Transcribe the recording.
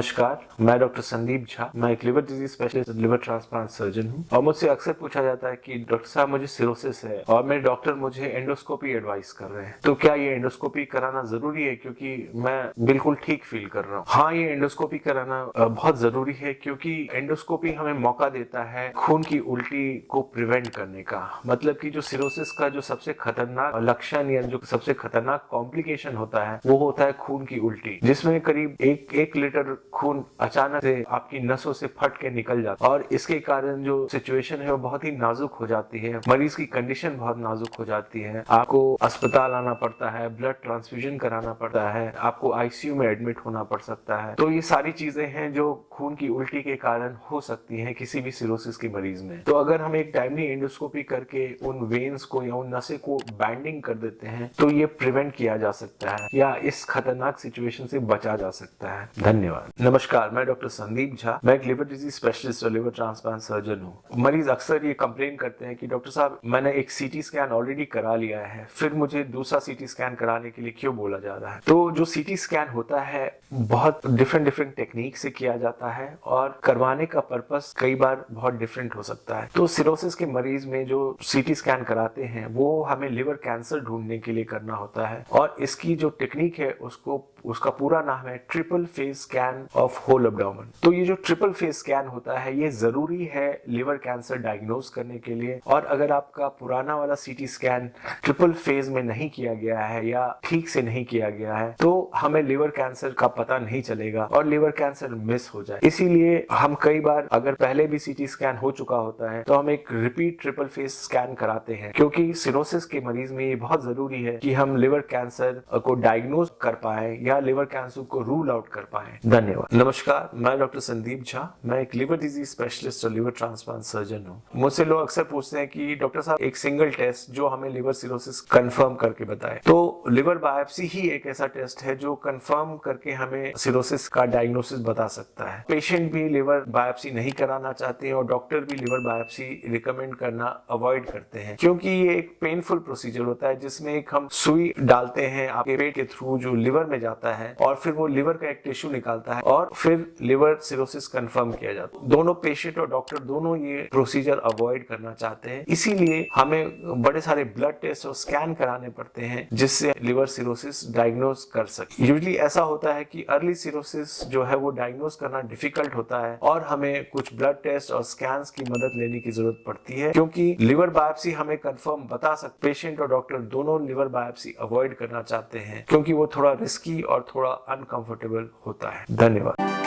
नमस्कार, मैं डॉक्टर संदीप झा। मैं एक liver disease specialist, liver transplant surgeon हूं और मुझसे अक्सर पूछा जाता है कि डॉक्टर साहब मुझे सिरोसिस है और मेरे डॉक्टर मुझे एंडोस्कोपी एडवाइस कर रहे हैं, तो क्या ये एंडोस्कोपी कराना जरूरी है? क्योंकि मैं बिल्कुल ठीक फील कर रहा हूँ। हाँ, ये एंडोस्कोपी कराना बहुत जरूरी है क्योंकि एंडोस्कोपी हमें मौका देता है खून की उल्टी को प्रिवेंट करने का। मतलब कि जो सिरोसिस का जो सबसे खतरनाक लक्षण या जो सबसे खतरनाक कॉम्प्लिकेशन होता है वो होता है खून की उल्टी, जिसमें करीब एक लीटर खून अचानक से आपकी नसों से फट के निकल जाता है और इसके कारण जो सिचुएशन है वो बहुत ही नाजुक हो जाती है। मरीज की कंडीशन बहुत नाजुक हो जाती है। आपको अस्पताल आना पड़ता है, ब्लड ट्रांसफ्यूजन कराना पड़ता है, आपको आईसीयू में एडमिट होना पड़ सकता है। तो ये सारी चीजें हैं जो खून की उल्टी के कारण हो सकती हैं किसी भी सिरोसिस के मरीज में। तो अगर हम एक टाइमली एंडोस्कोपी करके उन वेन्स को या उन नसें को बैंडिंग कर देते हैं तो ये प्रिवेंट किया जा सकता है या इस खतरनाक सिचुएशन से बचा जा सकता है। धन्यवाद। नमस्कार, मैं डॉक्टर संदीप झा। मैं एक लिवर डिजीज स्पेशलिस्ट और लिवर ट्रांसप्लांट सर्जन हूँ। मरीज अक्सर ये कंप्लेन करते हैं कि डॉक्टर साहब मैंने एक सीटी स्कैन ऑलरेडी करा लिया है, फिर मुझे दूसरा सीटी स्कैन कराने के लिए क्यों बोला जा रहा है? तो जो सीटी स्कैन होता है बहुत डिफरेंट टेक्निक से किया जाता है और करवाने का पर्पस कई बार बहुत डिफरेंट हो सकता है। तो सिरोसिस के मरीज में जो सीटी स्कैन कराते हैं वो हमें लिवर कैंसर ढूंढने के लिए करना होता है और इसकी जो टेक्निक है उसका पूरा नाम है triple phase scan of whole abdomen. तो ये जो ट्रिपल फेज स्कैन होता है ये जरूरी है लिवर कैंसर डायग्नोज करने के लिए। और अगर आपका पुराना वाला सीटी स्कैन ट्रिपल फेज में नहीं किया गया है या ठीक से नहीं किया गया है तो हमें लिवर कैंसर का पता नहीं चलेगा और लिवर कैंसर मिस हो जाए। इसीलिए हम कई बार अगर पहले भी सीटी स्कैन हो चुका होता है तो हम एक रिपीट ट्रिपल फेज स्कैन कराते हैं, क्योंकि सिरोसिस के मरीज में ये बहुत जरूरी है कि हम लिवर कैंसर को डायग्नोज कर पाए या लिवर कैंसर को रूल आउट कर पाए। धन्यवाद। नमस्कार, मैं डॉक्टर संदीप झा। मैं एक लिवर डिजीज स्पेशलिस्ट और लिवर ट्रांसप्लांट सर्जन हूँ। मुझसे लोग अक्सर पूछते हैं कि डॉक्टर साहब एक सिंगल टेस्ट जो हमें लिवर सिरोसिस कंफर्म करके बताए। तो लिवर बायोप्सी ही एक ऐसा टेस्ट है जो कंफर्म करके हमें सिरोसिस का डायग्नोसिस बता सकता है। पेशेंट भी लिवर बायोप्सी नहीं कराना चाहते हैं और डॉक्टर भी लिवर बायोप्सी रिकमेंड करना अवॉइड करते हैं, क्योंकि ये एक पेनफुल प्रोसीजर होता है जिसमें एक हम सुई डालते हैं आपके पेट के थ्रू जो लिवर में जाता है और फिर वो लिवर का एक टिश्यू निकालता है और फिर लिवर सिरोसिस कंफर्म किया जाता है। दोनों पेशेंट और डॉक्टर दोनों ये प्रोसीजर अवॉइड करना चाहते हैं, इसीलिए हमें बड़े सारे ब्लड टेस्ट और स्कैन कराने पड़ते हैं जिससे लिवर सिरोसिस डायग्नोज कर सके। यूजुअली ऐसा होता है कि अर्ली सिरोसिस जो है वो डायग्नोज करना डिफिकल्ट होता है और हमें कुछ ब्लड टेस्ट और स्कैन्स की मदद लेने की जरूरत पड़ती है, क्योंकि लिवर बायोप्सी हमें कंफर्म बता सकते। पेशेंट और डॉक्टर दोनों लिवर बायोप्सी अवॉइड करना चाहते हैं क्योंकि वो थोड़ा रिस्की और थोड़ा अनकंफर्टेबल होता है। धन्यवाद।